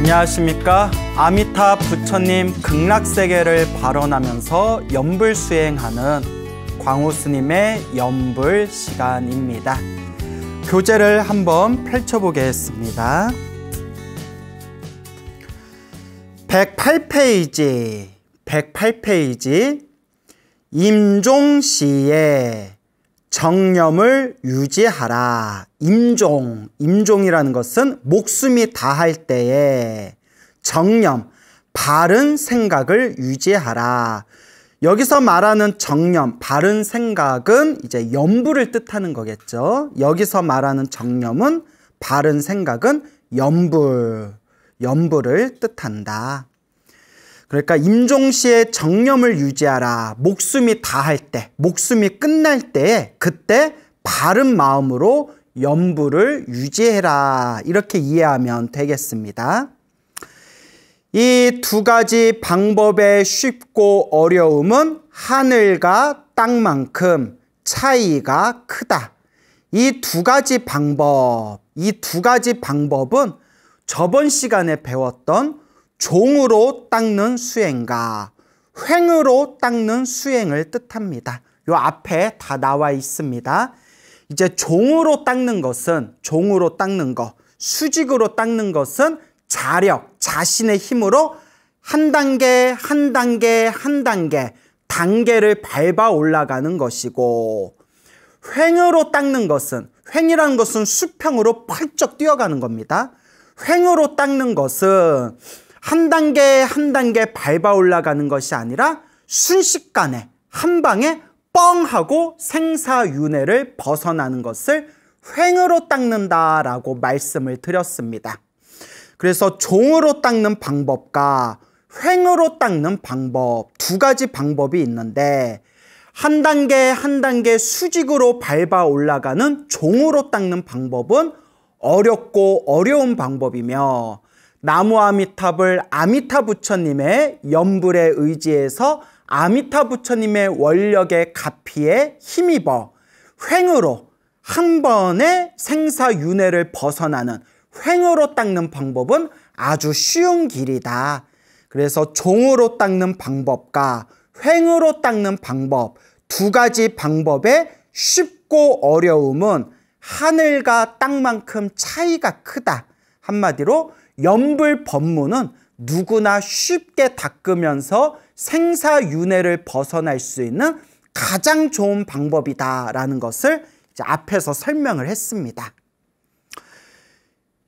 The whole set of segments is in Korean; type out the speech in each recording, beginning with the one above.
안녕하십니까. 아미타 부처님 극락세계를 발언하면서 연불 수행하는 광우 스님의 연불 시간입니다. 교재를 한번 펼쳐보겠습니다. 108페이지 임종시에 정념을 유지하라. 임종이라는 것은 목숨이 다할 때에 정념, 바른 생각을 유지하라. 여기서 말하는 정념, 바른 생각은 이제 연불을 뜻하는 거겠죠. 여기서 말하는 정념은, 바른 생각은 연불을 뜻한다. 그러니까 임종시에 정념을 유지하라. 목숨이 다할 때, 목숨이 끝날 때에 그때 바른 마음으로 연불을 유지해라. 이렇게 이해하면 되겠습니다. 이 두 가지 방법의 쉽고 어려움은 하늘과 땅만큼 차이가 크다. 이 두 가지 방법은 저번 시간에 배웠던 종으로 닦는 수행과 횡으로 닦는 수행을 뜻합니다. 요 앞에 다 나와 있습니다. 이제 종으로 닦는 것은, 수직으로 닦는 것은 자력, 자신의 힘으로 한 단계를 밟아 올라가는 것이고, 횡으로 닦는 것은, 횡이라는 것은 수평으로 펄쩍 뛰어가는 겁니다. 횡으로 닦는 것은 한 단계 밟아 올라가는 것이 아니라 순식간에 한 방에 뻥 하고 생사윤회를 벗어나는 것을 횡으로 닦는다라고 말씀을 드렸습니다. 그래서 종으로 닦는 방법과 횡으로 닦는 방법, 두 가지 방법이 있는데, 한 단계 수직으로 밟아 올라가는 종으로 닦는 방법은 어렵고 어려운 방법이며, 나무 아미탑을 아미타 부처님의 연불에 의지해서 아미타 부처님의 원력의 가피에 힘입어 횡으로 한 번에 생사윤회를 벗어나는 횡으로 닦는 방법은 아주 쉬운 길이다. 그래서 종으로 닦는 방법과 횡으로 닦는 방법, 두 가지 방법의 쉽고 어려움은 하늘과 땅만큼 차이가 크다. 한마디로 연불 법문은 누구나 쉽게 닦으면서 생사윤회를 벗어날 수 있는 가장 좋은 방법이다라는 것을 이제 앞에서 설명을 했습니다.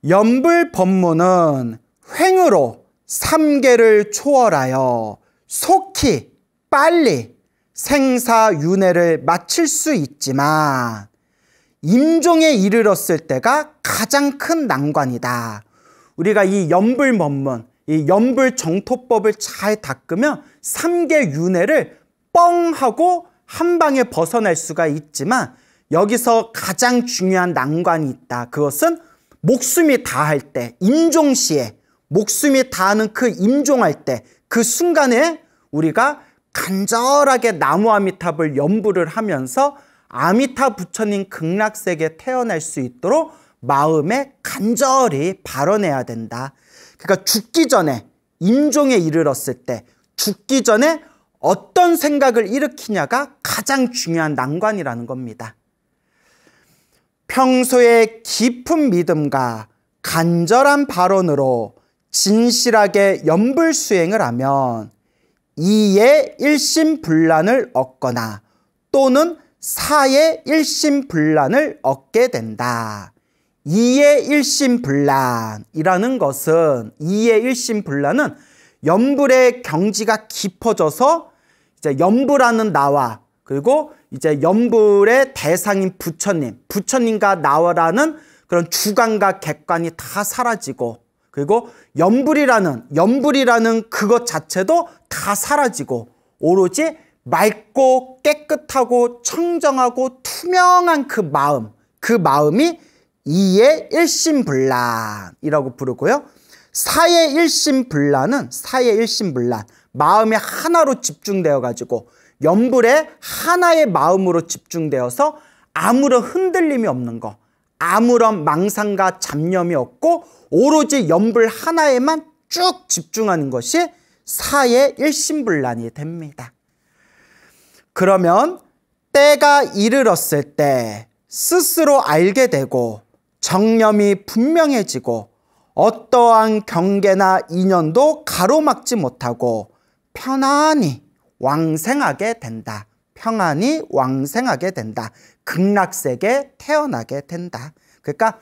연불 법문은 횡으로 3계를 초월하여 속히 빨리 생사윤회를 마칠 수 있지만, 임종에 이르렀을 때가 가장 큰 난관이다. 우리가 이 연불 법문, 이 연불 정토법을 잘 닦으면 3계 윤회를 뻥 하고 한 방에 벗어날 수가 있지만, 여기서 가장 중요한 난관이 있다. 그것은 목숨이 다할 때, 임종시에 목숨이 다하는 그 임종할 때, 그 순간에 우리가 간절하게 나무 아미탑을 연불을 하면서 아미타 부처님 극락세계에 태어날 수 있도록 마음에 간절히 발언해야 된다. 그러니까 죽기 전에, 임종에 이르렀을 때, 죽기 전에 어떤 생각을 일으키냐가 가장 중요한 난관이라는 겁니다. 평소에 깊은 믿음과 간절한 발언으로 진실하게 연불 수행을 하면 이의 일심불란을 얻거나 또는 사의 일심불란을 얻게 된다. 이의 일심불란이라는 것은, 이의 일심불란은 연불의 경지가 깊어져서 이제 연불하는 나와, 그리고 이제 연불의 대상인 부처님과 나와라는 그런 주관과 객관이 다 사라지고, 그리고 연불이라는 그것 자체도 다 사라지고, 오로지 맑고 깨끗하고 청정하고 투명한 그 마음이 이의 일심불란이라고 부르고요. 사의 일심불란은, 마음이 하나로 집중되어 가지고 연불에 하나의 마음으로 집중되어서 아무런 흔들림이 없는 거, 아무런 망상과 잡념이 없고 오로지 연불 하나에만 쭉 집중하는 것이 사의 일심불란이 됩니다. 그러면 때가 이르렀을 때 스스로 알게 되고 정념이 분명해지고 어떠한 경계나 인연도 가로막지 못하고 편안히 왕생하게 된다. 평안히 왕생하게 된다. 극락세계에 태어나게 된다. 그러니까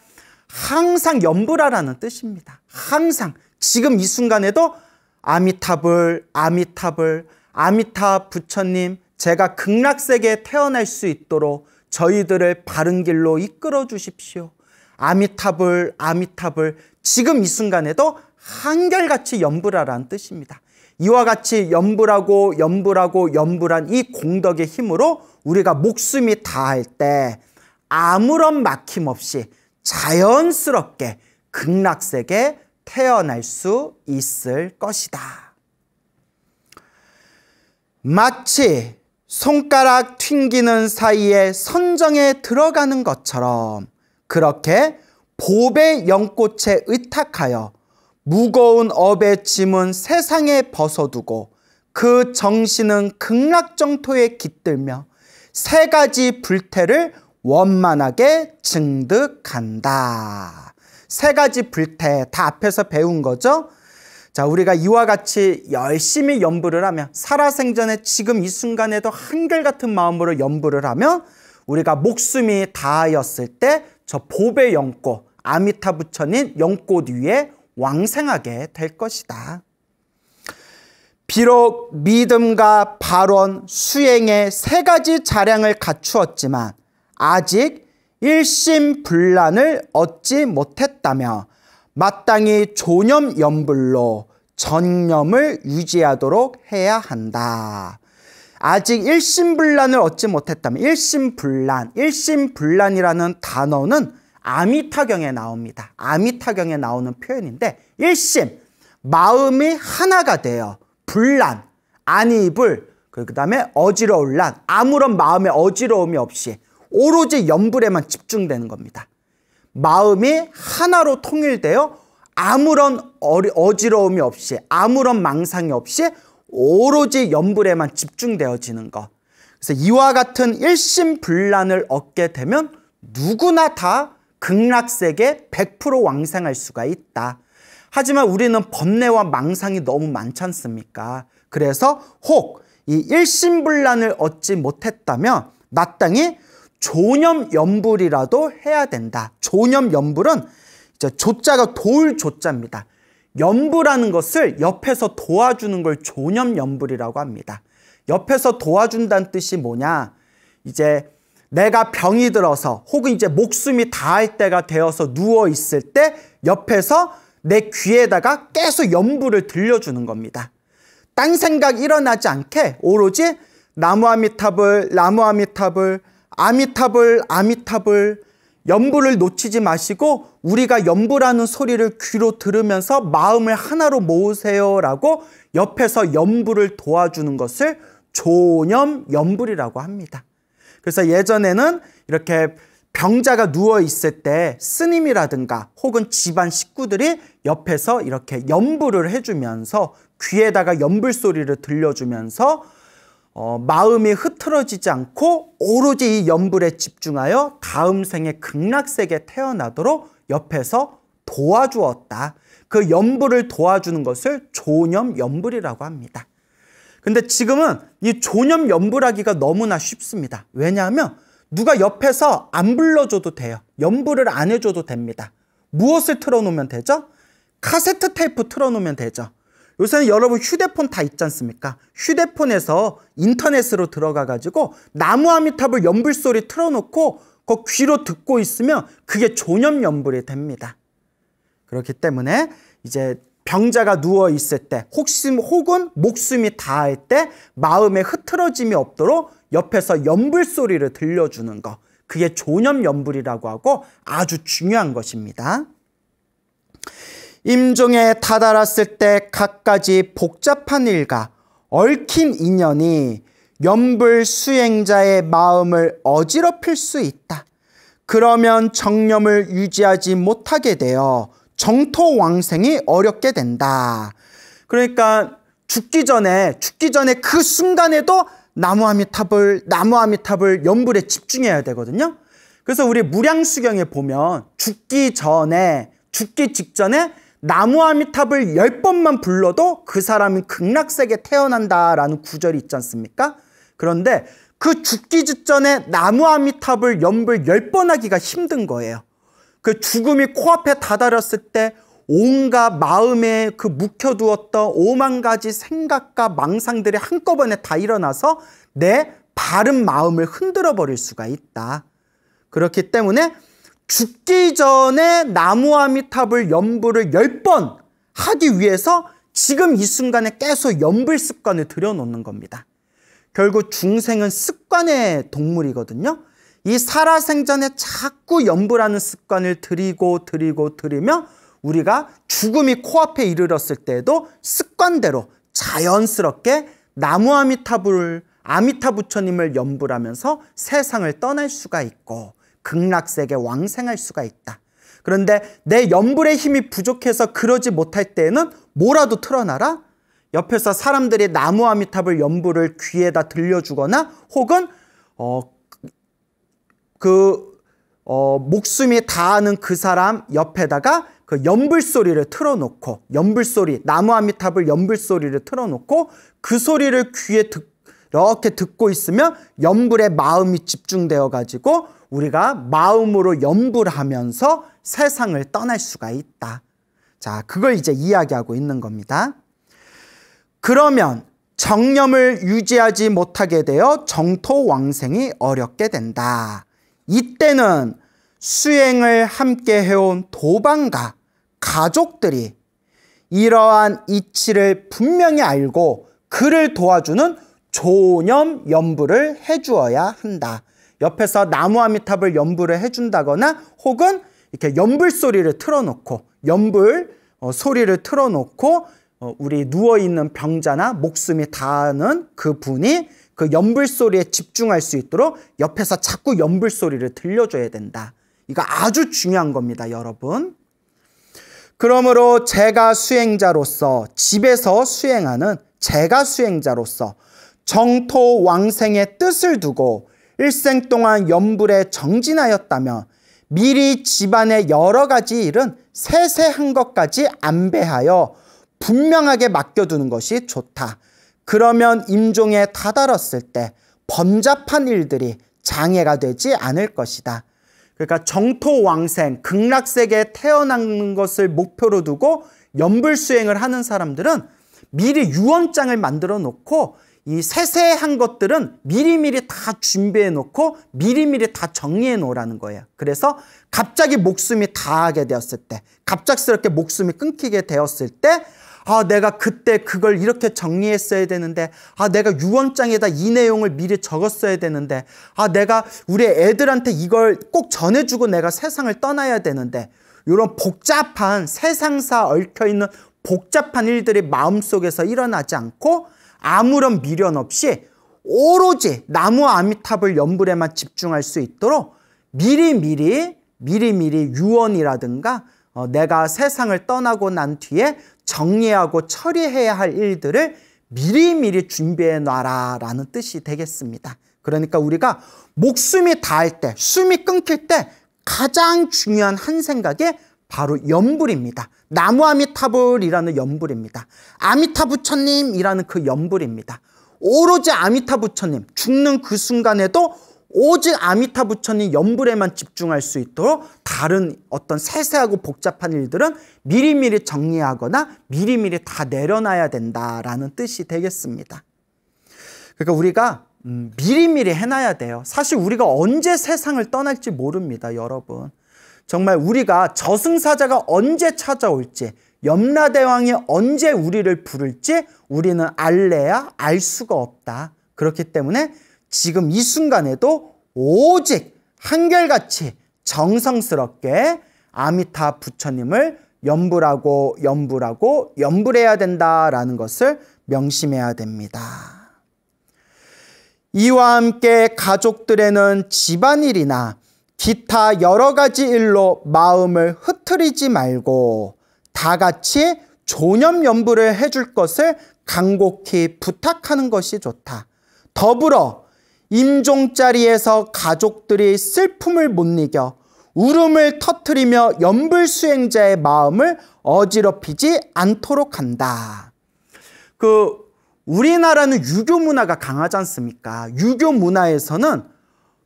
항상 연불하라는 뜻입니다. 항상 지금 이 순간에도 아미타불, 아미타불, 아미타 부처님, 제가 극락세계에 태어날 수 있도록 저희들을 바른 길로 이끌어 주십시오. 아미타불, 아미타불. 지금 이 순간에도 한결같이 연불하라는 뜻입니다. 이와 같이 연불하고 연불하고 연불한 이 공덕의 힘으로 우리가 목숨이 다할 때 아무런 막힘 없이 자연스럽게 극락세계에 태어날 수 있을 것이다. 마치 손가락 튕기는 사이에 선정에 들어가는 것처럼 그렇게 보배 연꽃에 의탁하여 무거운 업의 짐은 세상에 벗어두고 그 정신은 극락정토에 깃들며 세 가지 불태를 원만하게 증득한다. 세 가지 불태 다 앞에서 배운 거죠. 자, 우리가 이와 같이 열심히 연불을 하면 살아생전에 지금 이 순간에도 한결같은 마음으로 연불을 하면 우리가 목숨이 다하였을 때 저 보배 연꽃, 아미타 부처님 연꽃 위에 왕생하게 될 것이다. 비록 믿음과 발언, 수행의 세 가지 자량을 갖추었지만 아직 일심불란을 얻지 못했다며 마땅히 조념연불로 전념을 유지하도록 해야 한다. 아직 일심불란을 얻지 못했다면 일심불란이라는 단어는 아미타경에 나옵니다. 아미타경에 나오는 표현인데 일심, 마음이 하나가 되어 불란, 안이불, 그 다음에 어지러울 란, 아무런 마음의 어지러움이 없이 오로지 연불에만 집중되는 겁니다. 마음이 하나로 통일되어 아무런 어지러움이 없이 아무런 망상이 없이 오로지 연불에만 집중되어지는 것. 그래서 이와 같은 일심불란을 얻게 되면 누구나 다 극락세계 100% 왕생할 수가 있다. 하지만 우리는 번뇌와 망상이 너무 많지 않습니까? 그래서 혹 이 일심불란을 얻지 못했다면 마땅히 조념연불이라도 해야 된다. 조념연불은 이제 조자가 도울 조자입니다. 연불하는 것을 옆에서 도와주는 걸 조념연불이라고 합니다. 옆에서 도와준다는 뜻이 뭐냐? 이제 내가 병이 들어서 혹은 이제 목숨이 다할 때가 되어서 누워 있을 때 옆에서 내 귀에다가 계속 연불을 들려주는 겁니다. 딴 생각 일어나지 않게 오로지 나무아미타불, 나무아미타불, 아미타불, 아미타불, 연불을 놓치지 마시고 우리가 연불하는 소리를 귀로 들으면서 마음을 하나로 모으세요라고 옆에서 연불을 도와주는 것을 조념연불이라고 합니다. 그래서 예전에는 이렇게 병자가 누워 있을 때 스님이라든가 혹은 집안 식구들이 옆에서 이렇게 연불을 해주면서 귀에다가 연불 소리를 들려주면서 마음이 흐트러지지 않고 오로지 이 연불에 집중하여 다음 생에 극락세계에 태어나도록 옆에서 도와주었다. 그 연불을 도와주는 것을 조념연불이라고 합니다. 근데 지금은 이 조념연불하기가 너무나 쉽습니다. 왜냐하면 누가 옆에서 안 불러줘도 돼요. 연불을 안 해줘도 됩니다. 무엇을 틀어놓으면 되죠? 카세트 테이프 틀어놓으면 되죠. 요새는 여러분 휴대폰 다 있지 않습니까? 휴대폰에서 인터넷으로 들어가가지고 나무아미타불 연불 소리 틀어놓고 그 귀로 듣고 있으면 그게 조념연불이 됩니다. 그렇기 때문에 이제 병자가 누워 있을 때 혹은 목숨이 다할 때 마음에 흐트러짐이 없도록 옆에서 연불 소리를 들려주는 거, 그게 조념연불이라고 하고 아주 중요한 것입니다. 임종에 다다랐을 때 갖가지 복잡한 일과 얽힌 인연이 연불 수행자의 마음을 어지럽힐 수 있다. 그러면 정념을 유지하지 못하게 되어 정토왕생이 어렵게 된다. 그러니까 죽기 전에 그 순간에도 나무아미타불 연불에 집중해야 되거든요. 그래서 우리 무량수경에 보면 죽기 직전에 나무아미타불 10번만 불러도 그 사람이 극락세계에 태어난다라는 구절이 있지 않습니까? 그런데 그 죽기 직전에 나무아미타불 연불 10번 하기가 힘든 거예요. 그 죽음이 코앞에 다다랐을 때 온갖 마음에 그 묵혀두었던 5만 가지 생각과 망상들이 한꺼번에 다 일어나서 내 바른 마음을 흔들어 버릴 수가 있다. 그렇기 때문에 죽기 전에 나무아미타불 연불을 10번 하기 위해서 지금 이 순간에 계속 연불 습관을 들여놓는 겁니다. 결국 중생은 습관의 동물이거든요. 이 살아생전에 자꾸 연불하는 습관을 들이면 우리가 죽음이 코앞에 이르렀을 때에도 습관대로 자연스럽게 아미타 부처님을 연불하면서 세상을 떠날 수가 있고 극락세계 왕생할 수가 있다. 그런데 내 연불의 힘이 부족해서 그러지 못할 때에는 뭐라도 틀어놔라. 옆에서 사람들이 나무아미타불 연불을 귀에다 들려주거나 혹은 목숨이 다하는 그 사람 옆에다가 그 연불 소리를 틀어놓고 나무아미타불 연불 소리를 틀어놓고 그 소리를 귀에 이렇게 듣고 있으면 연불에 마음이 집중되어 가지고 우리가 마음으로 연불하면서 세상을 떠날 수가 있다. 자, 그걸 이제 이야기하고 있는 겁니다. 그러면 정념을 유지하지 못하게 되어 정토왕생이 어렵게 된다. 이때는 수행을 함께 해온 도방가, 가족들이 이러한 이치를 분명히 알고 그를 도와주는 조념 연불을 해주어야 한다. 옆에서 나무아미타불 연불을 해준다거나 혹은 이렇게 연불 소리를 틀어놓고 우리 누워있는 병자나 목숨이 닿는 그 분이 그 연불 소리에 집중할 수 있도록 옆에서 자꾸 연불 소리를 들려줘야 된다. 이거 아주 중요한 겁니다, 여러분. 그러므로 제가 수행자로서 집에서 수행하는 제가 수행자로서 정토왕생의 뜻을 두고 일생 동안 연불에 정진하였다면 미리 집안의 여러 가지 일은 세세한 것까지 안배하여 분명하게 맡겨두는 것이 좋다. 그러면 임종에 다다랐을 때 번잡한 일들이 장애가 되지 않을 것이다. 그러니까 정토왕생, 극락세계에 태어나는 것을 목표로 두고 연불수행을 하는 사람들은 미리 유언장을 만들어 놓고 이 세세한 것들은 미리미리 다 준비해 놓고 미리미리 다 정리해 놓으라는 거예요. 그래서 갑자기 목숨이 다하게 되었을 때, 갑작스럽게 목숨이 끊기게 되었을 때 내가 그때 그걸 이렇게 정리했어야 되는데, 내가 유언장에다 이 내용을 미리 적었어야 되는데, 내가 우리 애들한테 이걸 꼭 전해주고 내가 세상을 떠나야 되는데, 이런 복잡한 세상사 얽혀있는 복잡한 일들이 마음속에서 일어나지 않고 아무런 미련 없이 오로지 나무아미타불 연불에만 집중할 수 있도록 미리미리 유언이라든가 내가 세상을 떠나고 난 뒤에 정리하고 처리해야 할 일들을 미리미리 준비해 놔라라는 뜻이 되겠습니다. 그러니까 우리가 목숨이 닿을 때, 숨이 끊길 때 가장 중요한 한 생각이 바로 연불입니다. 나무아미타불이라는 연불입니다. 아미타 부처님이라는 그 연불입니다. 오로지 아미타 부처님, 죽는 그 순간에도 오직 아미타 부처님 연불에만 집중할 수 있도록 다른 어떤 세세하고 복잡한 일들은 미리미리 정리하거나 미리미리 다 내려놔야 된다라는 뜻이 되겠습니다. 그러니까 우리가 미리미리 해놔야 돼요. 사실 우리가 언제 세상을 떠날지 모릅니다, 여러분. 정말 우리가 저승사자가 언제 찾아올지, 염라대왕이 언제 우리를 부를지 우리는 알래야 알 수가 없다. 그렇기 때문에 지금 이 순간에도 오직 한결같이 정성스럽게 아미타 부처님을 연불해야 된다라는 것을 명심해야 됩니다. 이와 함께 가족들에는 집안일이나 기타 여러 가지 일로 마음을 흐트리지 말고 다 같이 존염연부를 해줄 것을 간곡히 부탁하는 것이 좋다. 더불어 임종자리에서 가족들이 슬픔을 못 이겨 울음을 터뜨리며 연불수행자의 마음을 어지럽히지 않도록 한다. 우리나라는 유교 문화가 강하지 않습니까? 유교 문화에서는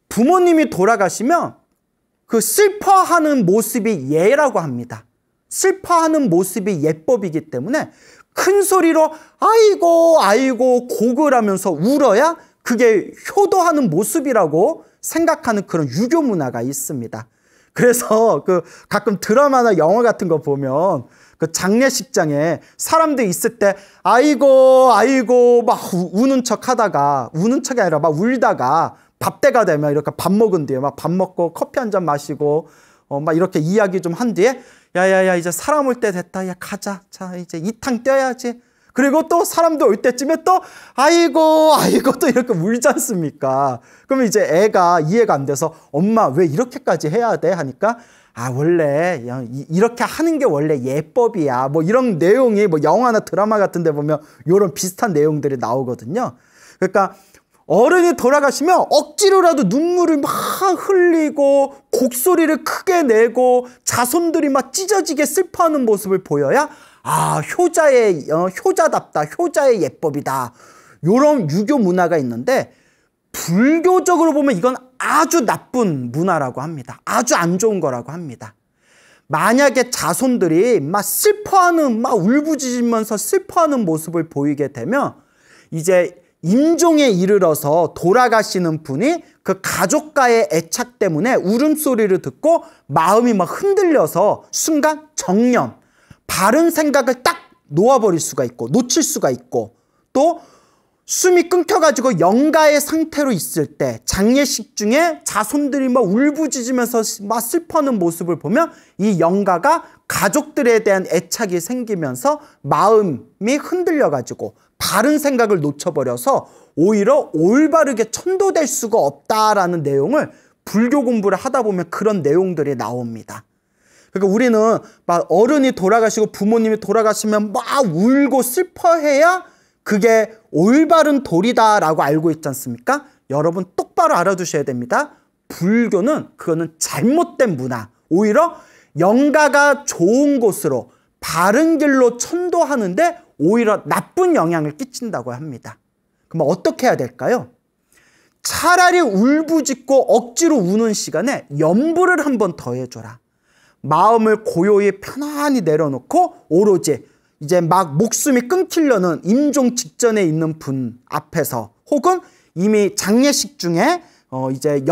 부모님이 돌아가시면 그 슬퍼하는 모습이 예라고 합니다. 슬퍼하는 모습이 예법이기 때문에 큰 소리로 아이고 아이고 곡을 하면서 울어야 그게 효도하는 모습이라고 생각하는 그런 유교 문화가 있습니다. 그래서 가끔 드라마나 영화 같은 거 보면 그 장례식장에 사람들 있을 때 아이고 아이고 막 우는 척 하다가 우는 척이 아니라 막 울다가 밥때가 되면 이렇게 밥 먹은 뒤에 막 밥 먹고 커피 한 잔 마시고 막 이렇게 이야기 좀 한 뒤에 야야야 이제 사람 올 때 됐다. 야 가자. 자 이제 이탕 떼야지. 그리고 또 사람들 올 때쯤에 또 아이고 아이고 또 이렇게 울지 않습니까? 그러면 이제 애가 이해가 안 돼서 엄마 왜 이렇게까지 해야 돼? 하니까 아 원래 이렇게 하는 게 원래 예법이야. 뭐 이런 내용이 뭐 영화나 드라마 같은 데 보면 이런 비슷한 내용들이 나오거든요. 그러니까 어른이 돌아가시면 억지로라도 눈물을 막 흘리고 곡소리를 크게 내고 자손들이 막 찢어지게 슬퍼하는 모습을 보여야 아 효자답다. 효자의 예법이다. 이런 유교 문화가 있는데 불교적으로 보면 이건 아주 나쁜 문화라고 합니다. 아주 안 좋은 거라고 합니다. 만약에 자손들이 막 슬퍼하는 막 울부짖으면서 슬퍼하는 모습을 보이게 되면 이제 임종에 이르러서 돌아가시는 분이 그 가족과의 애착 때문에 울음소리를 듣고 마음이 막 흔들려서 순간 정념, 바른 생각을 딱 놓아버릴 수가 있고 놓칠 수가 있고 또 숨이 끊겨가지고 영가의 상태로 있을 때 장례식 중에 자손들이 막 울부짖으면서 막 슬퍼하는 모습을 보면 이 영가가 가족들에 대한 애착이 생기면서 마음이 흔들려가지고 바른 생각을 놓쳐버려서 오히려 올바르게 천도될 수가 없다라는 내용을 불교 공부를 하다 보면 그런 내용들이 나옵니다. 그러니까 우리는 막 어른이 돌아가시고 부모님이 돌아가시면 막 울고 슬퍼해야 그게 올바른 도리다라고 알고 있지 않습니까? 여러분 똑바로 알아두셔야 됩니다. 불교는 그거는 잘못된 문화. 오히려 영가가 좋은 곳으로 바른 길로 천도하는데 오히려 나쁜 영향을 끼친다고 합니다. 그럼 어떻게 해야 될까요? 차라리 울부짖고 억지로 우는 시간에 연부를 한번 더 해줘라. 마음을 고요히 편안히 내려놓고 오로지 이제 막 목숨이 끊기려는 임종 직전에 있는 분 앞에서 혹은 이미 장례식 중에 이제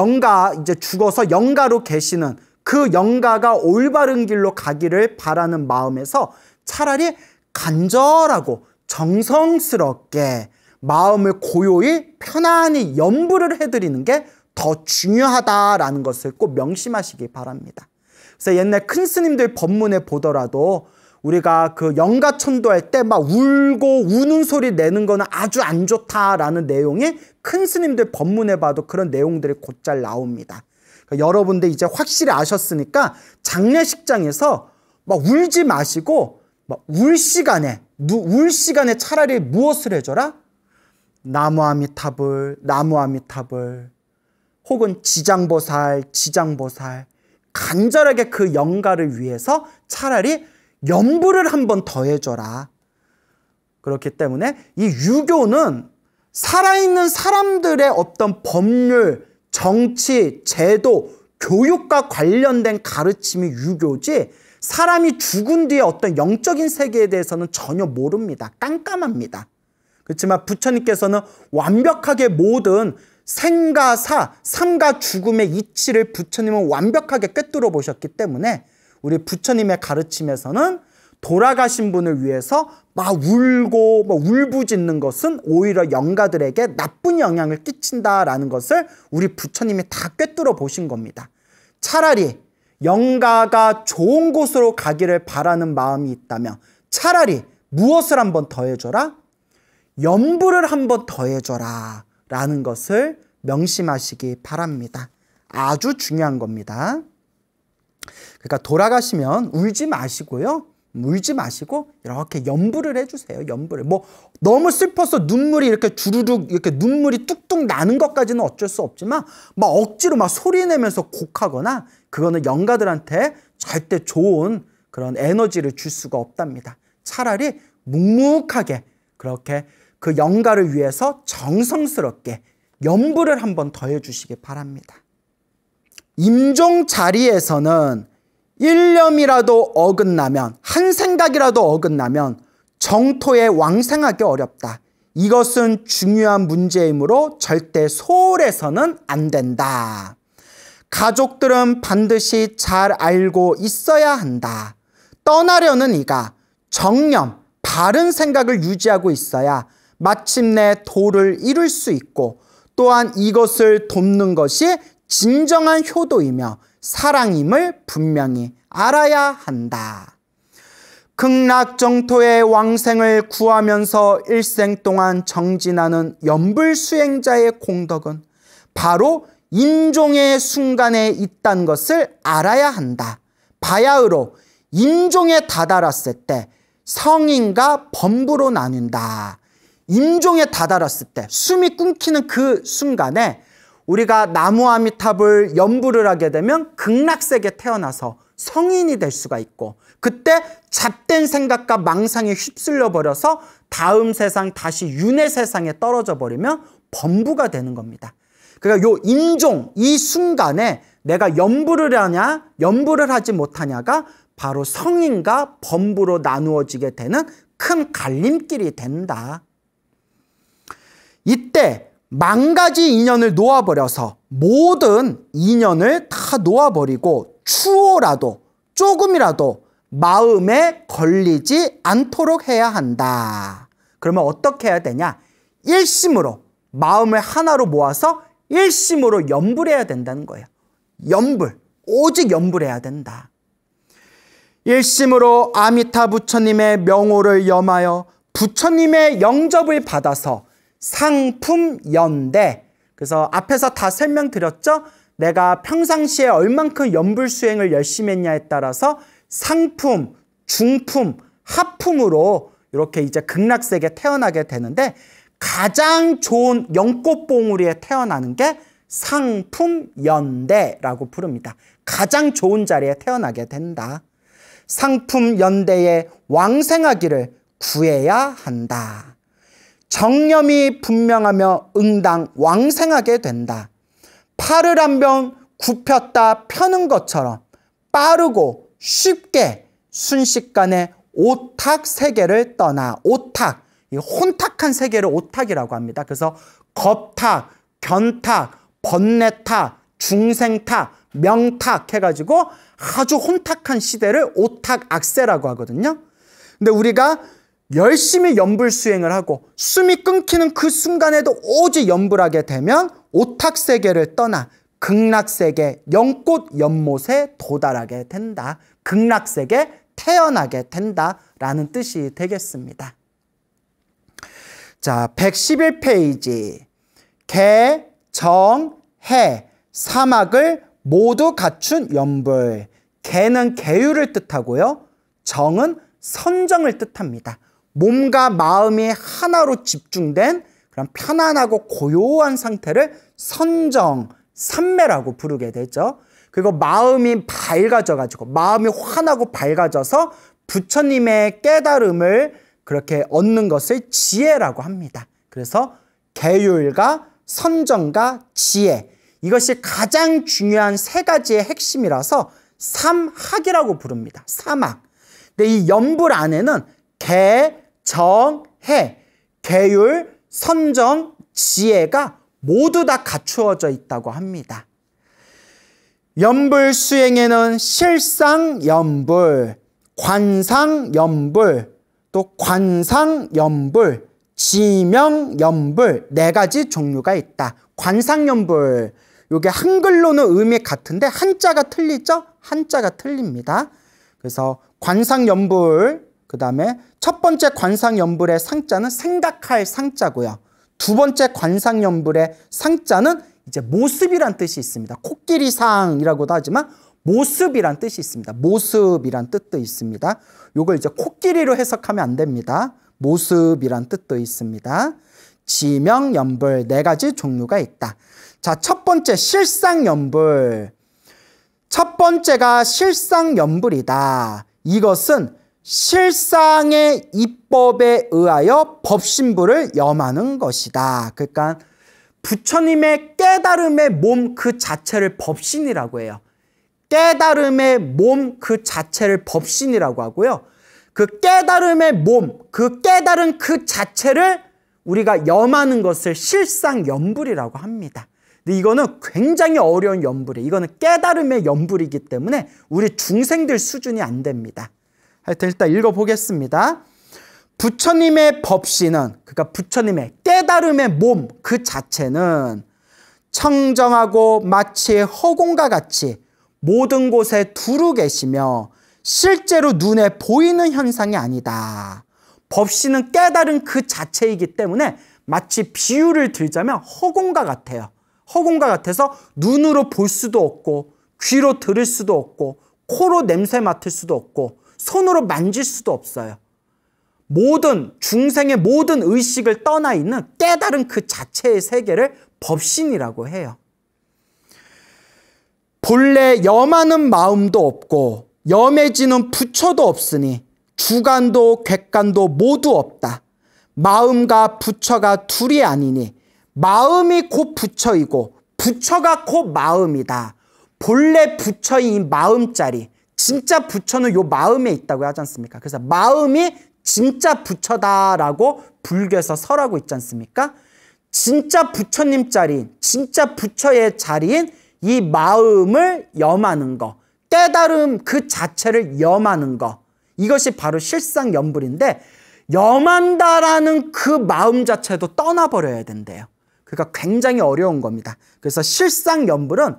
죽어서 영가로 계시는 그 영가가 올바른 길로 가기를 바라는 마음에서 차라리 간절하고 정성스럽게 마음을 고요히 편안히 연부를 해드리는 게 더 중요하다라는 것을 꼭 명심하시기 바랍니다. 그래서 옛날 큰 스님들 법문에 보더라도 우리가 그 영가천도할 때 막 울고 우는 소리 내는 거는 아주 안 좋다라는 내용이 큰 스님들 법문에 봐도 그런 내용들이 곧잘 나옵니다. 그러니까 여러분들 이제 확실히 아셨으니까 장례식장에서 막 울지 마시고 막 울 시간에 차라리 무엇을 해줘라? 나무아미타불 혹은 지장보살 간절하게 그 영가를 위해서 차라리 연부를 한번 더 해줘라. 그렇기 때문에 이 유교는 살아있는 사람들의 어떤 법률, 정치, 제도, 교육과 관련된 가르침이 유교지 사람이 죽은 뒤에 어떤 영적인 세계에 대해서는 전혀 모릅니다. 깜깜합니다. 그렇지만 부처님께서는 완벽하게 모든 생과 삶과 죽음의 이치를 부처님은 완벽하게 꿰뚫어 보셨기 때문에 우리 부처님의 가르침에서는 돌아가신 분을 위해서 막 울고 막 울부짖는 것은 오히려 영가들에게 나쁜 영향을 끼친다라는 것을 우리 부처님이 다 꿰뚫어 보신 겁니다. 차라리 영가가 좋은 곳으로 가기를 바라는 마음이 있다면 차라리 무엇을 한번 더 해줘라? 연부를 한번 더 해줘라 라는 것을 명심하시기 바랍니다. 아주 중요한 겁니다. 그러니까 돌아가시면 울지 마시고요. 울지 마시고 이렇게 연부를 해주세요. 연부를. 뭐 너무 슬퍼서 눈물이 이렇게 주르륵 이렇게 눈물이 뚝뚝 나는 것까지는 어쩔 수 없지만 막 억지로 막 소리 내면서 곡하거나 그거는 영가들한테 절대 좋은 그런 에너지를 줄 수가 없답니다. 차라리 묵묵하게 그렇게 그 영가를 위해서 정성스럽게 연부를 한번 더 해주시기 바랍니다. 임종 자리에서는 일념이라도 어긋나면, 한 생각이라도 어긋나면 정토에 왕생하기 어렵다. 이것은 중요한 문제이므로 절대 소홀해서는 안 된다. 가족들은 반드시 잘 알고 있어야 한다. 떠나려는 이가 정념, 바른 생각을 유지하고 있어야 마침내 도를 이룰 수 있고 또한 이것을 돕는 것이 진정한 효도이며 사랑임을 분명히 알아야 한다. 극락정토의 왕생을 구하면서 일생 동안 정진하는 연불수행자의 공덕은 바로 임종의 순간에 있다는 것을 알아야 한다. 바야흐로 임종에 다다랐을 때 성인과 범부로 나뉜다. 임종에 다다랐을 때 숨이 끊기는 그 순간에 우리가 나무아미탑을 연부를 하게 되면 극락세계에 태어나서 성인이 될 수가 있고 그때 잡된 생각과 망상에 휩쓸려 버려서 다음 세상 다시 윤회 세상에 떨어져 버리면 범부가 되는 겁니다. 그러니까 요 임종 이 순간에 내가 연부를 하냐 연부를 하지 못하냐가 바로 성인과 범부로 나누어지게 되는 큰 갈림길이 된다. 이때 만가지 인연을 놓아버려서 모든 인연을 다 놓아버리고 추호라도 조금이라도 마음에 걸리지 않도록 해야 한다. 그러면 어떻게 해야 되냐? 일심으로 마음을 하나로 모아서 일심으로 연불해야 된다는 거예요. 연불, 오직 연불해야 된다. 일심으로 아미타 부처님의 명호를 염하여 부처님의 영접을 받아서 상품연대, 그래서 앞에서 다 설명드렸죠? 내가 평상시에 얼만큼 연불수행을 열심히 했냐에 따라서 상품, 중품, 하품으로 이렇게 이제 극락세계에 태어나게 되는데 가장 좋은 연꽃봉우리에 태어나는 게 상품연대라고 부릅니다. 가장 좋은 자리에 태어나게 된다. 상품연대에 왕생하기를 구해야 한다. 정념이 분명하며 응당 왕생하게 된다. 팔을 한번 굽혔다 펴는 것처럼 빠르고 쉽게 순식간에 오탁 세계를 떠나 오탁, 이 혼탁한 세계를 오탁이라고 합니다. 그래서 겁탁, 견탁, 번뇌탁, 중생탁, 명탁 해가지고 아주 혼탁한 시대를 오탁 악세라고 하거든요. 근데 우리가 열심히 연불수행을 하고 숨이 끊기는 그 순간에도 오직 연불하게 되면 오탁세계를 떠나 극락세계 연꽃 연못에 도달하게 된다. 극락세계 태어나게 된다라는 뜻이 되겠습니다. 자, 111페이지. 개, 정, 해, 사막을 모두 갖춘 연불. 개는 계율을 뜻하고요. 정은 선정을 뜻합니다. 몸과 마음이 하나로 집중된 그런 편안하고 고요한 상태를 선정, 삼매라고 부르게 되죠. 그리고 마음이 밝아져가지고 마음이 환하고 밝아져서 부처님의 깨달음을 그렇게 얻는 것을 지혜라고 합니다. 그래서 계율과 선정과 지혜, 이것이 가장 중요한 세 가지의 핵심이라서 삼학이라고 부릅니다. 삼학. 근데 이 연불 안에는 개, 정, 해, 계율, 선정, 지혜가 모두 다 갖추어져 있다고 합니다. 연불 수행에는 실상연불, 관상연불, 또 관상연불, 지명연불 네 가지 종류가 있다. 관상연불, 이게 한글로는 의미 같은데 한자가 틀리죠? 한자가 틀립니다. 그래서 관상연불, 그 다음에 첫 번째 관상연불의 상자는 생각할 상자고요. 두 번째 관상연불의 상자는 이제 모습이란 뜻이 있습니다. 코끼리상이라고도 하지만 모습이란 뜻이 있습니다. 모습이란 뜻도 있습니다. 요걸 이제 코끼리로 해석하면 안 됩니다. 모습이란 뜻도 있습니다. 지명연불 네 가지 종류가 있다. 자, 첫 번째 실상연불. 첫 번째가 실상연불이다. 이것은 실상의 이법에 의하여 법신부를 염하는 것이다. 그러니까 부처님의 깨달음의 몸 그 자체를 법신이라고 해요. 깨달음의 몸 그 자체를 법신이라고 하고요. 그 깨달음의 몸, 그 깨달은 그 자체를 우리가 염하는 것을 실상연불이라고 합니다. 근데 이거는 굉장히 어려운 연불이에요. 이거는 깨달음의 연불이기 때문에 우리 중생들 수준이 안 됩니다. 하여튼 일단 읽어보겠습니다. 부처님의 법신은, 그러니까 부처님의 깨달음의 몸 그 자체는 청정하고 마치 허공과 같이 모든 곳에 두루 계시며 실제로 눈에 보이는 현상이 아니다. 법신은 깨달은 그 자체이기 때문에 마치 비유를 들자면 허공과 같아요. 허공과 같아서 눈으로 볼 수도 없고 귀로 들을 수도 없고 코로 냄새 맡을 수도 없고 손으로 만질 수도 없어요. 모든 중생의 모든 의식을 떠나 있는 깨달은 그 자체의 세계를 법신이라고 해요. 본래 염하는 마음도 없고 염해지는 부처도 없으니 주관도 객관도 모두 없다. 마음과 부처가 둘이 아니니 마음이 곧 부처이고 부처가 곧 마음이다. 본래 부처인 마음자리, 진짜 부처는 요 마음에 있다고 하지 않습니까? 그래서 마음이 진짜 부처다라고 불교에서 설하고 있지 않습니까? 진짜 부처님 자리인, 진짜 부처의 자리인 이 마음을 염하는 거, 깨달음 그 자체를 염하는 거, 이것이 바로 실상연불인데 염한다라는 그 마음 자체도 떠나버려야 된대요. 그러니까 굉장히 어려운 겁니다. 그래서 실상연불은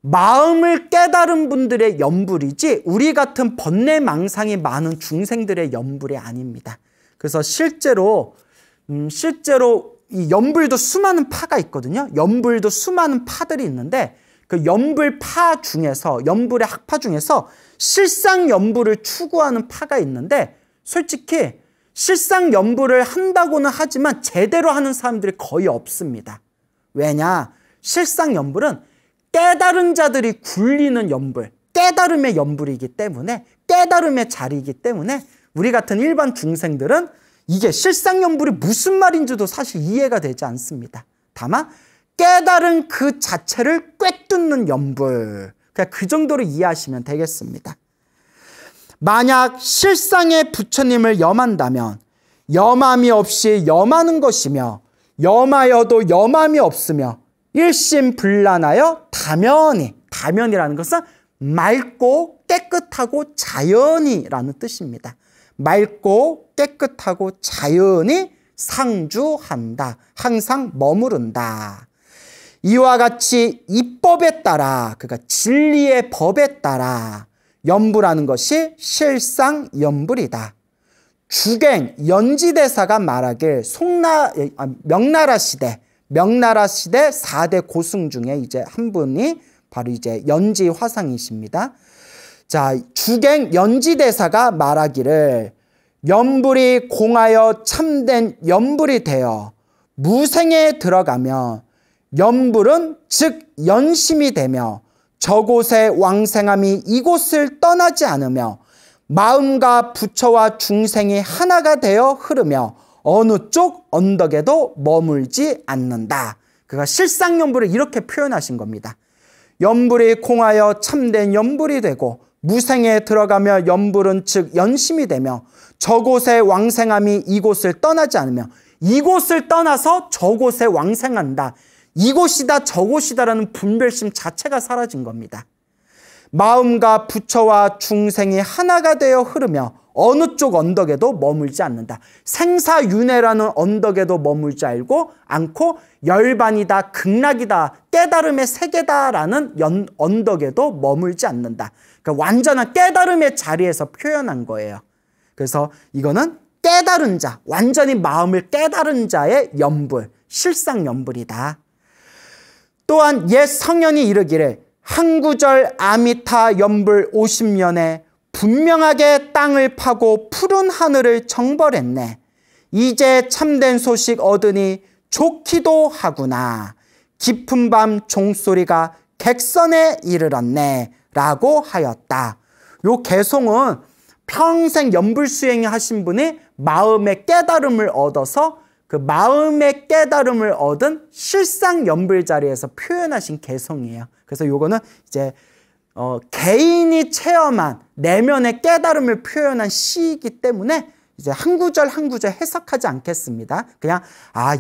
마음을 깨달은 분들의 연불이지 우리 같은 번뇌망상이 많은 중생들의 연불이 아닙니다. 그래서 실제로 이 연불도 수많은 파가 있거든요. 연불도 수많은 파들이 있는데 그 연불파 중에서, 연불의 학파 중에서 실상연불을 추구하는 파가 있는데 솔직히 실상연불을 한다고는 하지만 제대로 하는 사람들이 거의 없습니다. 왜냐? 실상연불은 깨달은 자들이 굴리는 연불, 깨달음의 연불이기 때문에, 깨달음의 자리이기 때문에 우리 같은 일반 중생들은 이게 실상연불이 무슨 말인지도 사실 이해가 되지 않습니다. 다만 깨달은 그 자체를 꿰뚫는 연불, 그냥 그 정도로 이해하시면 되겠습니다. 만약 실상의 부처님을 염한다면 염함이 없이 염하는 것이며 염하여도 염함이 없으며 일심불란하여 다면이, 다면이라는 것은 맑고 깨끗하고 자연이라는 뜻입니다. 맑고 깨끗하고 자연이 상주한다. 항상 머무른다. 이와 같이 이법에 따라, 그러니까 진리의 법에 따라 연불하는 것이 실상연불이다. 주갱 연지대사가 말하길 명나라 시대 4대 고승 중에 이제 한 분이 바로 이제 연지 화상이십니다. 자, 주갱 연지대사가 말하기를 연불이 공하여 참된 연불이 되어 무생에 들어가면 연불은 즉 연심이 되며 저곳의 왕생함이 이곳을 떠나지 않으며 마음과 부처와 중생이 하나가 되어 흐르며 어느 쪽 언덕에도 머물지 않는다. 그가 실상연불을 이렇게 표현하신 겁니다. 연불이 공하여 참된 연불이 되고 무생에 들어가며 연불은 즉 연심이 되며 저곳의 왕생함이 이곳을 떠나지 않으며, 이곳을 떠나서 저곳에 왕생한다. 이곳이다 저곳이다라는 분별심 자체가 사라진 겁니다. 마음과 부처와 중생이 하나가 되어 흐르며 어느 쪽 언덕에도 머물지 않는다. 생사윤회라는 언덕에도 머물지 않고 열반이다, 극락이다, 깨달음의 세계다라는 언덕에도 머물지 않는다. 그러니까 완전한 깨달음의 자리에서 표현한 거예요. 그래서 이거는 깨달은 자, 완전히 마음을 깨달은 자의 연불, 실상연불이다. 또한 옛 성현이 이르기를 한구절 아미타 연불 50년에 분명하게 땅을 파고 푸른 하늘을 정벌했네. 이제 참된 소식 얻으니 좋기도 하구나. 깊은 밤 종소리가 객선에 이르렀네. 라고 하였다. 요 개송은 평생 연불수행 하신 분이 마음의 깨달음을 얻어서 그 마음의 깨달음을 얻은 실상 연불 자리에서 표현하신 개송이에요. 그래서 요거는 이제 개인이 체험한 내면의 깨달음을 표현한 시이기 때문에 이제 한 구절 한 구절 해석하지 않겠습니다. 그냥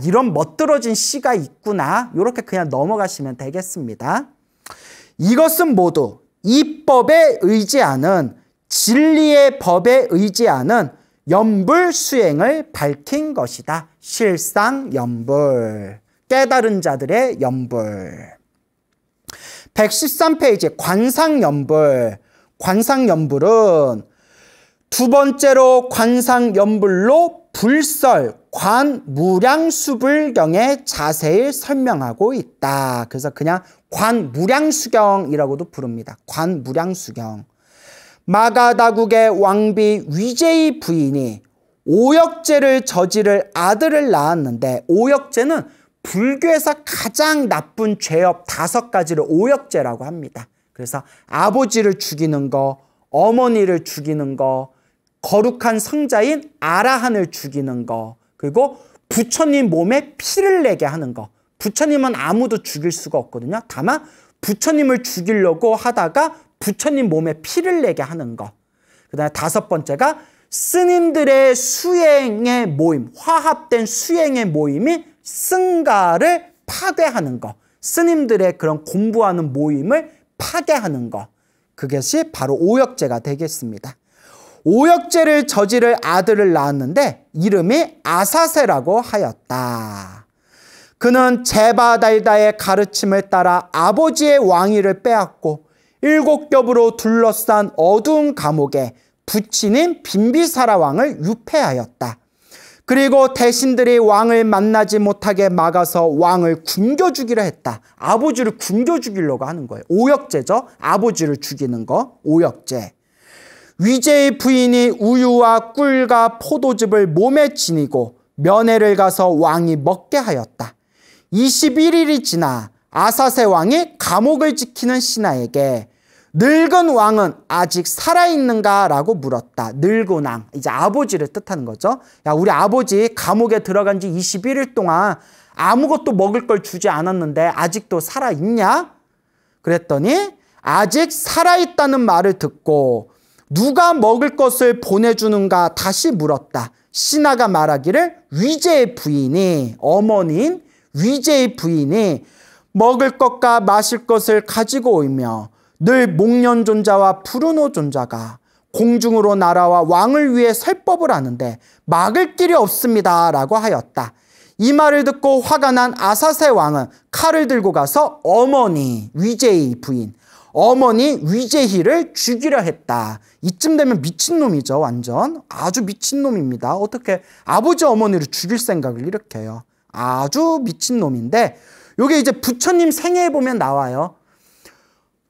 이런 멋들어진 시가 있구나 이렇게 그냥 넘어가시면 되겠습니다. 이것은 모두 이 법에 의지하는 진리의 법에 의지하는 연불 수행을 밝힌 것이다. 실상 연불, 깨달은 자들의 연불. 113페이지 관상연불. 관상연불은 두 번째로 관상연불로 불설, 관무량수불경에 자세히 설명하고 있다. 그래서 그냥 관무량수경이라고도 부릅니다. 관무량수경. 마가다국의 왕비 위제의 부인이 오역죄를 저지를 아들을 낳았는데, 오역죄는 불교에서 가장 나쁜 죄업 5가지를 오역죄라고 합니다. 그래서 아버지를 죽이는 거, 어머니를 죽이는 거, 거룩한 성자인 아라한을 죽이는 거, 그리고 부처님 몸에 피를 내게 하는 거. 부처님은 아무도 죽일 수가 없거든요. 다만 부처님을 죽이려고 하다가 부처님 몸에 피를 내게 하는 거. 그 다음에 5번째가 스님들의 수행의 모임, 화합된 수행의 모임이 승가를 파괴하는 거. 스님들의 그런 공부하는 모임을 파괴하는 거. 그것이 바로 오역죄가 되겠습니다. 오역죄를 저지를 아들을 낳았는데 이름이 아사세라고 하였다. 그는 제바달다의 가르침을 따라 아버지의 왕위를 빼앗고 7겹으로 둘러싼 어두운 감옥에 부친인 빈비사라 왕을 유폐하였다. 그리고 대신들이 왕을 만나지 못하게 막아서 왕을 굶겨 죽이려 했다. 아버지를 굶겨 죽이려고 하는 거예요. 오역죄죠. 아버지를 죽이는 거, 오역죄. 위제의 부인이 우유와 꿀과 포도즙을 몸에 지니고 면회를 가서 왕이 먹게 하였다. 21일이 지나 아사세 왕이 감옥을 지키는 신하에게 늙은 왕은 아직 살아있는가? 라고 물었다. 늙은 왕, 이제 아버지를 뜻하는 거죠. 야, 우리 아버지 감옥에 들어간 지 21일 동안 아무것도 먹을 걸 주지 않았는데 아직도 살아있냐? 그랬더니 아직 살아있다는 말을 듣고 누가 먹을 것을 보내주는가 다시 물었다. 신하가 말하기를 위제의 부인이, 어머니인 위제의 부인이 먹을 것과 마실 것을 가지고 오며 늘 목련존자와 푸르노존자가 공중으로 날아와 왕을 위해 설법을 하는데 막을 길이 없습니다. 라고 하였다. 이 말을 듣고 화가 난 아사세 왕은 칼을 들고 가서 어머니 위제의 부인, 어머니 위제희를 죽이려 했다. 이쯤 되면 미친놈이죠. 완전 아주 미친놈입니다. 어떻게 아버지 어머니를 죽일 생각을 이렇게 해요. 아주 미친놈인데 이게 이제 부처님 생애에 보면 나와요.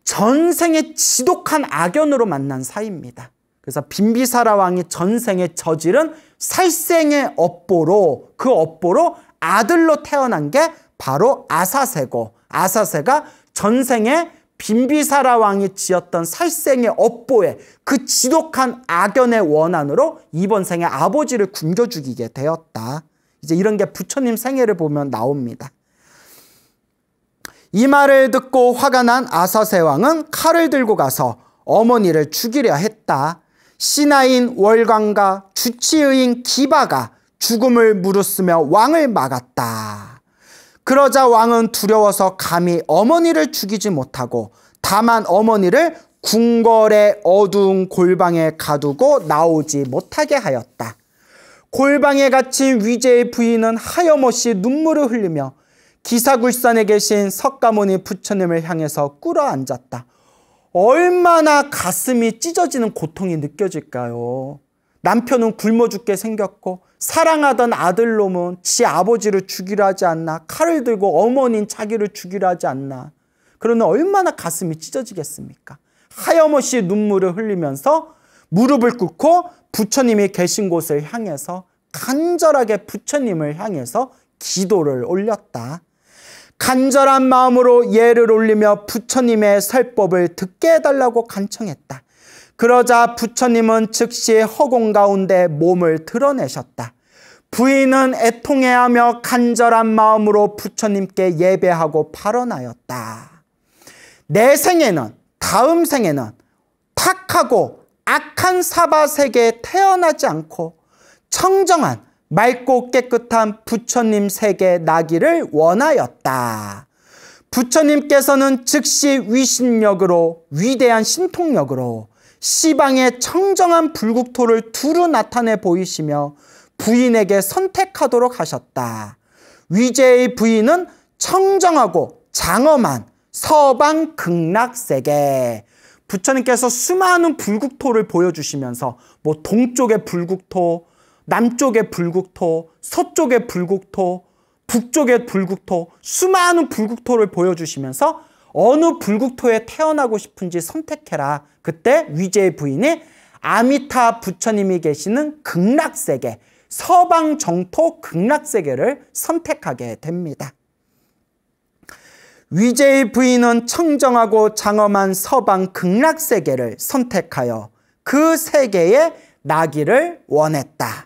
전생에 지독한 악연으로 만난 사이입니다. 그래서 빈비사라 왕이 전생에 저지른 살생의 업보로, 그 업보로 아들로 태어난 게 바로 아사세고, 아사세가 전생에 빈비사라 왕이 지었던 살생의 업보에 그 지독한 악연의 원한으로 이번 생에 아버지를 굶겨 죽이게 되었다. 이제 이런 게 부처님 생애를 보면 나옵니다. 이 말을 듣고 화가 난 아사세 왕은 칼을 들고 가서 어머니를 죽이려 했다. 신하인 월광과 주치의인 기바가 죽음을 물었으며 왕을 막았다. 그러자 왕은 두려워서 감히 어머니를 죽이지 못하고 다만 어머니를 궁궐의 어두운 골방에 가두고 나오지 못하게 하였다. 골방에 갇힌 위제의 부인은 하염없이 눈물을 흘리며 기사굴산에 계신 석가모니 부처님을 향해서 꿇어앉았다. 얼마나 가슴이 찢어지는 고통이 느껴질까요? 남편은 굶어 죽게 생겼고 사랑하던 아들놈은 지 아버지를 죽이려 하지 않나, 칼을 들고 어머니인 자기를 죽이려 하지 않나. 그러나 얼마나 가슴이 찢어지겠습니까? 하염없이 눈물을 흘리면서 무릎을 꿇고 부처님이 계신 곳을 향해서 간절하게 부처님을 향해서 기도를 올렸다. 간절한 마음으로 예를 올리며 부처님의 설법을 듣게 해달라고 간청했다. 그러자 부처님은 즉시 허공 가운데 몸을 드러내셨다. 부인은 애통해하며 간절한 마음으로 부처님께 예배하고 발언하였다. 내 생에는, 다음 생에는 탁하고 악한 사바 세계에 태어나지 않고 청정한 맑고 깨끗한 부처님 세계에 나기를 원하였다. 부처님께서는 즉시 위신력으로, 위대한 신통력으로 시방의 청정한 불국토를 두루 나타내 보이시며 부인에게 선택하도록 하셨다. 위제의 부인은 청정하고 장엄한 서방 극락세계, 부처님께서 수많은 불국토를 보여주시면서 뭐 동쪽의 불국토, 남쪽의 불국토, 서쪽의 불국토, 북쪽의 불국토, 수많은 불국토를 보여주시면서 어느 불국토에 태어나고 싶은지 선택해라. 그때 위제의 부인이 아미타 부처님이 계시는 극락세계, 서방 정토 극락세계를 선택하게 됩니다. 위제의 부인은 청정하고 장엄한 서방 극락세계를 선택하여 그 세계에 나기를 원했다.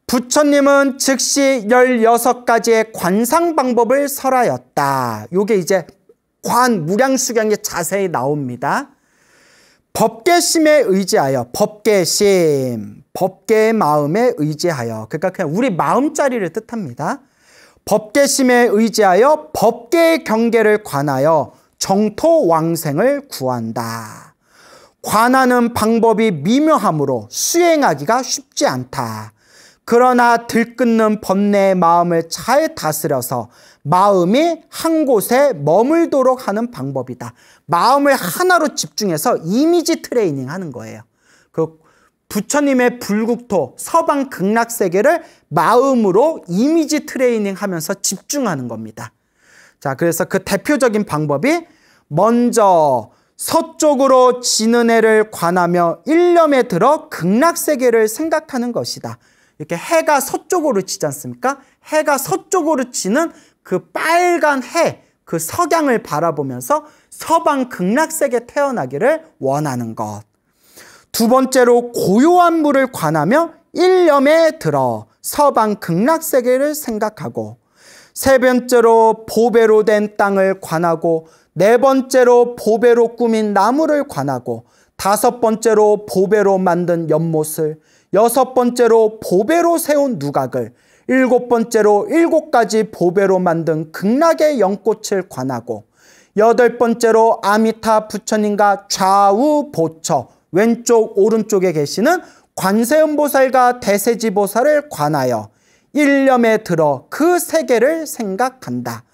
부처님은 즉시 16가지의 관상 방법을 설하였다. 요게 이제 관 무량수경에 자세히 나옵니다. 법계심에 의지하여, 법계심, 법계의 마음에 의지하여, 그러니까 그냥 우리 마음자리를 뜻합니다. 법계심에 의지하여 법계의 경계를 관하여 정토 왕생을 구한다. 관하는 방법이 미묘하므로 수행하기가 쉽지 않다. 그러나 들끓는 번뇌의 마음을 잘 다스려서 마음이 한 곳에 머물도록 하는 방법이다. 마음을 하나로 집중해서 이미지 트레이닝 하는 거예요. 그 부처님의 불국토, 서방 극락세계를 마음으로 이미지 트레이닝 하면서 집중하는 겁니다. 자, 그래서 그 대표적인 방법이 먼저 서쪽으로 지는 해를 관하며 일념에 들어 극락세계를 생각하는 것이다. 이렇게 해가 서쪽으로 지지 않습니까? 해가 서쪽으로 지는 그 빨간 해, 그 석양을 바라보면서 서방 극락세계에 태어나기를 원하는 것. 두 번째로 고요한 물을 관하며 일념에 들어 서방 극락세계를 생각하고, 세 번째로 보배로 된 땅을 관하고, 네 번째로 보배로 꾸민 나무를 관하고, 다섯 번째로 보배로 만든 연못을, 여섯 번째로 보배로 세운 누각을, 일곱 번째로 7가지 보배로 만든 극락의 연꽃을 관하고, 여덟 번째로 아미타 부처님과 좌우 보처, 왼쪽 오른쪽에 계시는 관세음보살과 대세지보살을 관하여 일념에 들어 그 세계를 생각한다.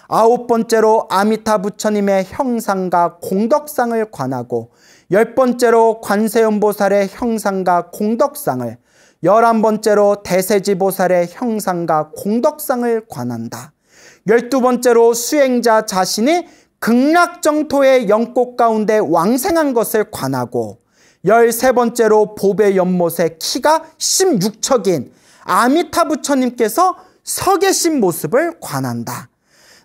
아홉 번째로 아미타 부처님의 형상과 공덕상을 관하고, 열 번째로 관세음보살의 형상과 공덕상을, 11번째로 대세지보살의 형상과 공덕상을 관한다. 12번째로 수행자 자신이 극락정토의 연꽃 가운데 왕생한 것을 관하고, 13번째로 보배 연못의 키가 16척인 아미타 부처님께서 서 계신 모습을 관한다.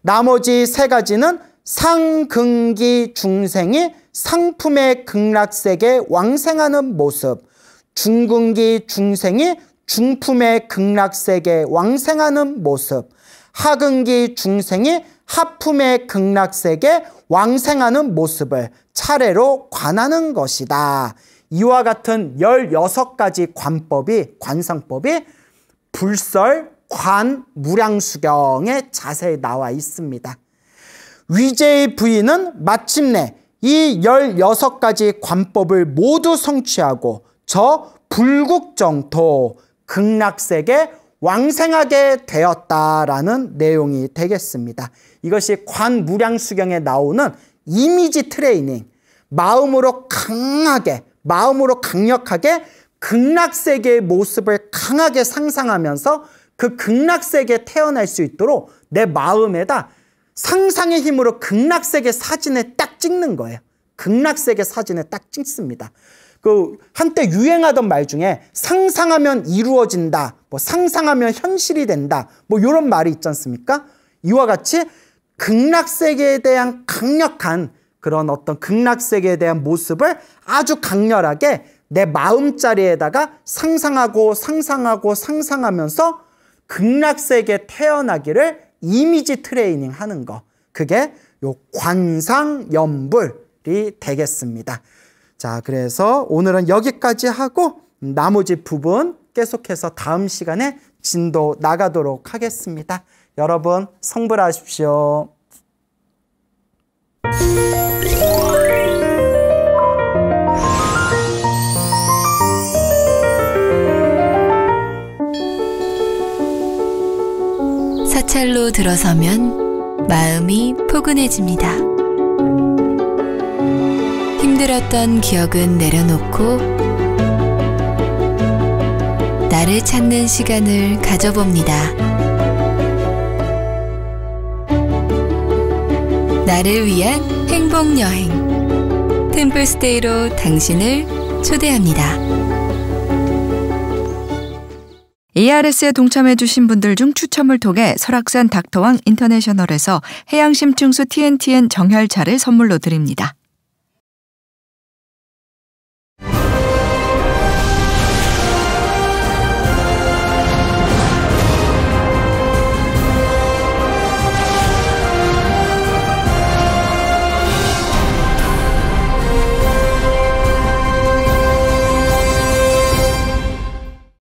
나머지 세 가지는 상긍기 중생이 상품의 극락세계에 왕생하는 모습, 중긍기 중생이 중품의 극락세계에 왕생하는 모습, 하긍기 중생이 하품의 극락세계에 왕생하는 모습을 차례로 관하는 것이다. 이와 같은 16가지 관법이, 관상법이 불설, 관, 무량수경에 자세히 나와 있습니다. 위제의 부인은 마침내 이 16가지 관법을 모두 성취하고 저 불국정토, 극락세계 왕생하게 되었다라는 내용이 되겠습니다. 이것이 관무량수경에 나오는 이미지 트레이닝, 마음으로 강하게, 마음으로 강력하게 극락세계의 모습을 강하게 상상하면서 그 극락세계에 태어날 수 있도록 내 마음에다 상상의 힘으로 극락세계 사진에 딱 찍는 거예요. 극락세계 사진에 딱 찍습니다. 그 한때 유행하던 말 중에 상상하면 이루어진다, 뭐 상상하면 현실이 된다, 뭐 이런 말이 있지 않습니까? 이와 같이 극락세계에 대한 강력한 그런 어떤 극락세계에 대한 모습을 아주 강렬하게 내 마음자리에다가 상상하면서 극락세계에 태어나기를 이미지 트레이닝 하는 거. 그게 요 관상연불이 되겠습니다. 자, 그래서 오늘은 여기까지 하고 나머지 부분 계속해서 다음 시간에 진도 나가도록 하겠습니다. 여러분 성불하십시오. 사찰로 들어서면 마음이 포근해집니다. 힘들었던 기억은 내려놓고 나를 찾는 시간을 가져봅니다. 나를 위한 행복여행 템플스테이로 당신을 초대합니다. ARS에 동참해주신 분들 중 추첨을 통해 설악산 닥터왕 인터내셔널에서 해양심층수 TNTN 정혈차를 선물로 드립니다.